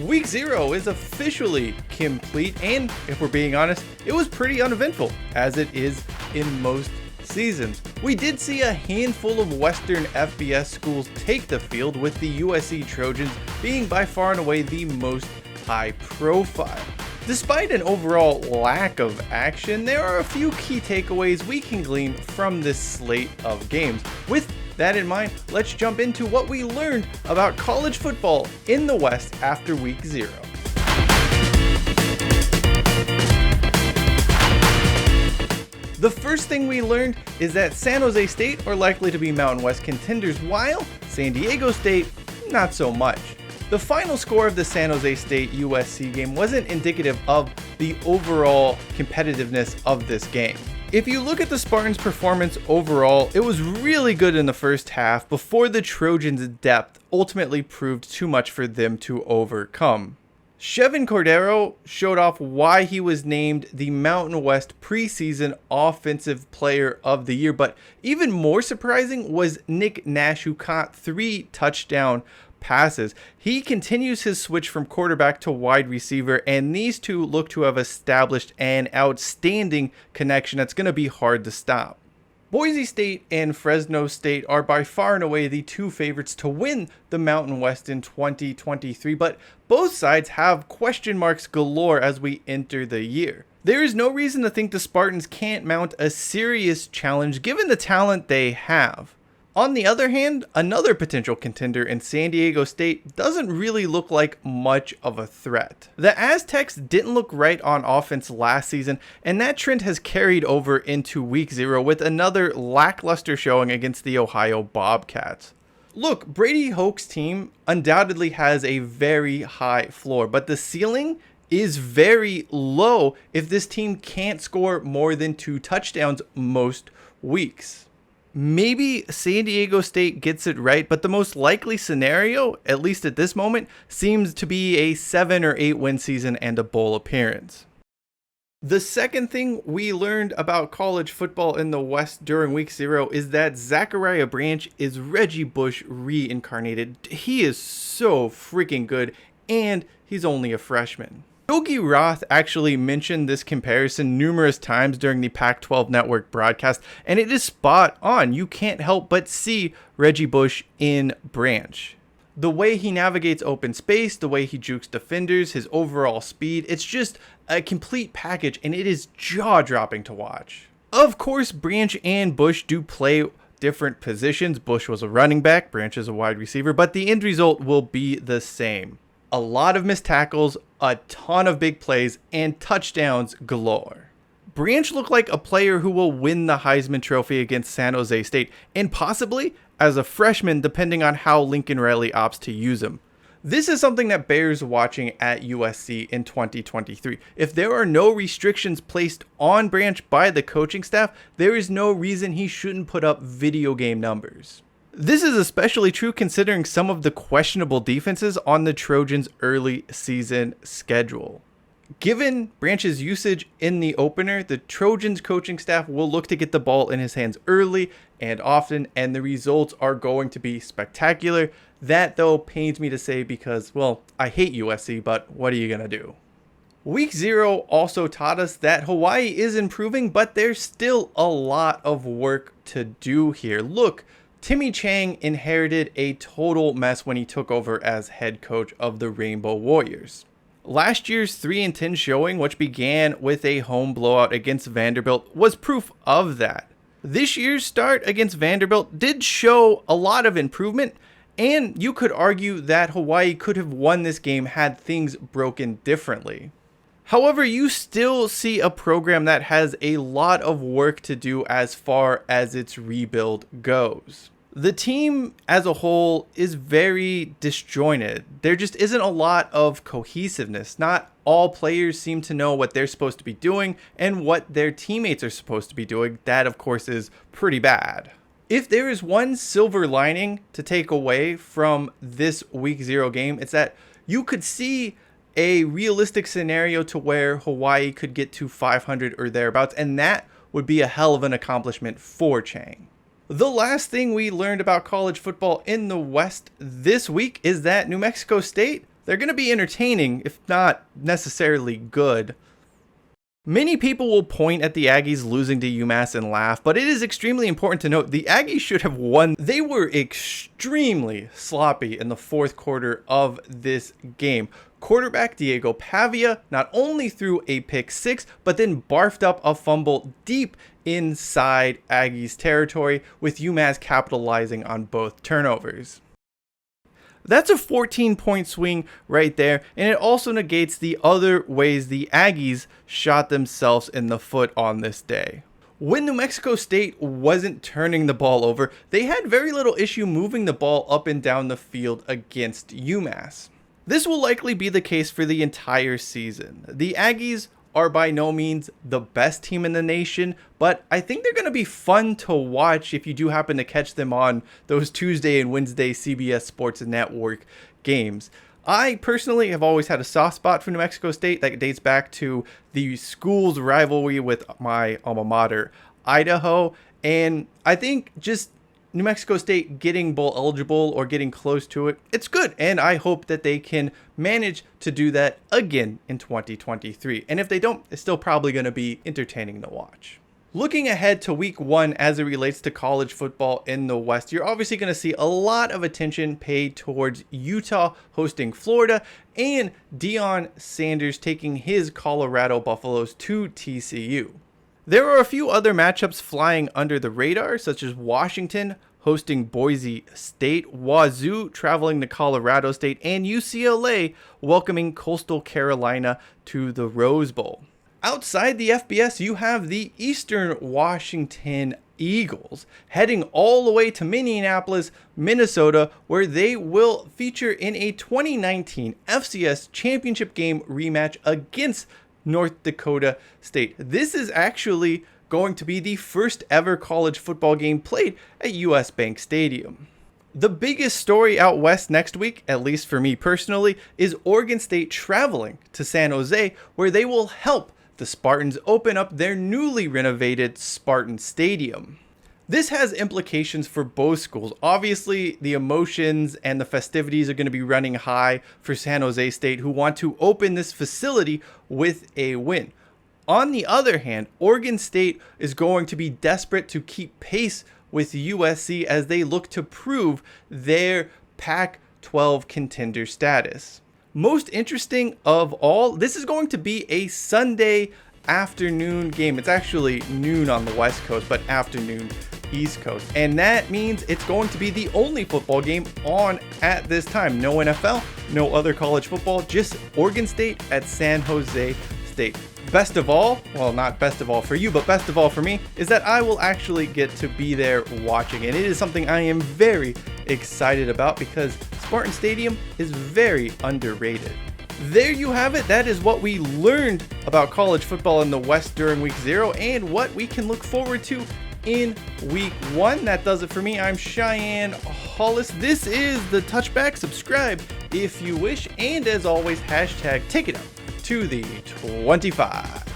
Week 0 is officially complete, and if we're being honest, it was pretty uneventful, as it is in most seasons. We did see a handful of Western FBS schools take the field, with the USC Trojans being by far and away the most high profile. Despite an overall lack of action, there are a few key takeaways we can glean from this slate of games. With that in mind, let's jump into what we learned about college football in the West after Week 0. The first thing we learned is that San Jose State are likely to be Mountain West contenders, while San Diego State, not so much. The final score of the San Jose State USC game wasn't indicative of the overall competitiveness of this game. If you look at the Spartans' performance overall, it was really good in the first half before the Trojans' depth ultimately proved too much for them to overcome. Chevan Cordeiro showed off why he was named the Mountain West Preseason Offensive Player of the Year, but even more surprising was Nick Nash, who caught 3 touchdown passes. He continues his switch from quarterback to wide receiver, and these two look to have established an outstanding connection that's going to be hard to stop. Boise State and Fresno State are by far and away the two favorites to win the Mountain West in 2023, but both sides have question marks galore as we enter the year. There is no reason to think the Spartans can't mount a serious challenge given the talent they have. On the other hand, another potential contender in San Diego State doesn't really look like much of a threat. The Aztecs didn't look right on offense last season, and that trend has carried over into Week 0 with another lackluster showing against the Ohio Bobcats. Look, Brady Hoke's team undoubtedly has a very high floor, but the ceiling is very low if this team can't score more than 2 touchdowns most weeks. Maybe San Diego State gets it right, but the most likely scenario, at least at this moment, seems to be a 7 or 8 win season and a bowl appearance. The second thing we learned about college football in the West during Week 0 is that Zachariah Branch is Reggie Bush reincarnated. He is so freaking good, and he's only a freshman. Yogi Roth actually mentioned this comparison numerous times during the Pac-12 Network broadcast, and it is spot on. You can't help but see Reggie Bush in Branch. The way he navigates open space, the way he jukes defenders, his overall speed, it's just a complete package, and it is jaw-dropping to watch. Of course, Branch and Bush do play different positions. Bush was a running back, Branch is a wide receiver, but the end result will be the same. A lot of missed tackles, a ton of big plays, and touchdowns galore. Branch looked like a player who will win the Heisman Trophy against San Jose State, and possibly as a freshman depending on how Lincoln Riley opts to use him. This is something that bears watching at USC in 2023. If there are no restrictions placed on Branch by the coaching staff, there is no reason he shouldn't put up video game numbers. This is especially true considering some of the questionable defenses on the Trojans' early season schedule. Given Branch's usage in the opener, the Trojans coaching staff will look to get the ball in his hands early and often, and the results are going to be spectacular. That, though, pains me to say because, well, I hate USC, but what are you going to do? Week 0 also taught us that Hawaii is improving, but there's still a lot of work to do here. Look, Timmy Chang inherited a total mess when he took over as head coach of the Rainbow Warriors. Last year's 3-10 showing, which began with a home blowout against Vanderbilt, was proof of that. This year's start against Vanderbilt did show a lot of improvement, and you could argue that Hawaii could have won this game had things broken differently. However, you still see a program that has a lot of work to do as far as its rebuild goes. The team as a whole is very disjointed. There just isn't a lot of cohesiveness. Not all players seem to know what they're supposed to be doing and what their teammates are supposed to be doing. That, of course, is pretty bad. If there is one silver lining to take away from this Week 0 game, it's that you could see a realistic scenario to where Hawaii could get to 500 or thereabouts, and that would be a hell of an accomplishment for Chang. The last thing we learned about college football in the West this week is that New Mexico State, they're going to be entertaining, if not necessarily good. Many people will point at the Aggies losing to UMass and laugh, but it is extremely important to note the Aggies should have won. They were extremely sloppy in the fourth quarter of this game. Quarterback Diego Pavia not only threw a pick six, but then barfed up a fumble deep inside Aggies territory, with UMass capitalizing on both turnovers. That's a 14-point swing right there, and it also negates the other ways the Aggies shot themselves in the foot on this day. When New Mexico State wasn't turning the ball over, they had very little issue moving the ball up and down the field against UMass. This will likely be the case for the entire season. The Aggies are by no means the best team in the nation, but I think they're going to be fun to watch if you do happen to catch them on those Tuesday and Wednesday CBS Sports Network games. I personally have always had a soft spot for New Mexico State that dates back to the school's rivalry with my alma mater, Idaho, and I think just New Mexico State getting bowl eligible or getting close to it, it's good, and I hope that they can manage to do that again in 2023. And if they don't, it's still probably going to be entertaining to watch. Looking ahead to week 1 as it relates to college football in the West, you're obviously going to see a lot of attention paid towards Utah hosting Florida and Deion Sanders taking his Colorado Buffaloes to TCU. There are a few other matchups flying under the radar, such as Washington hosting Boise State, Wazoo traveling to Colorado State, and UCLA welcoming Coastal Carolina to the Rose Bowl. Outside the FBS, you have the Eastern Washington Eagles heading all the way to Minneapolis, Minnesota, where they will feature in a 2019 FCS championship game rematch against North Dakota State. This is actually going to be the first ever college football game played at US Bank Stadium. The biggest story out west next week, at least for me personally, is Oregon State traveling to San Jose, where they will help the Spartans open up their newly renovated Spartan Stadium. This has implications for both schools. Obviously, the emotions and the festivities are going to be running high for San Jose State, who want to open this facility with a win. On the other hand, Oregon State is going to be desperate to keep pace with USC as they look to prove their Pac-12 contender status. Most interesting of all, this is going to be a Sunday afternoon game. It's actually noon on the West Coast, but afternoon East Coast. And that means it's going to be the only football game on at this time. No NFL, no other college football, just Oregon State at San Jose State. Best of all, well, not best of all for you, but best of all for me, is that I will actually get to be there watching. And it is something I am very excited about because Spartan Stadium is very underrated. There you have it. That is what we learned about college football in the West during week 0 and what we can look forward to in week 1. That does it for me. I'm Cheyenne Hollis. This is the Touchback. Subscribe if you wish. And as always, hashtag take it up to the 25.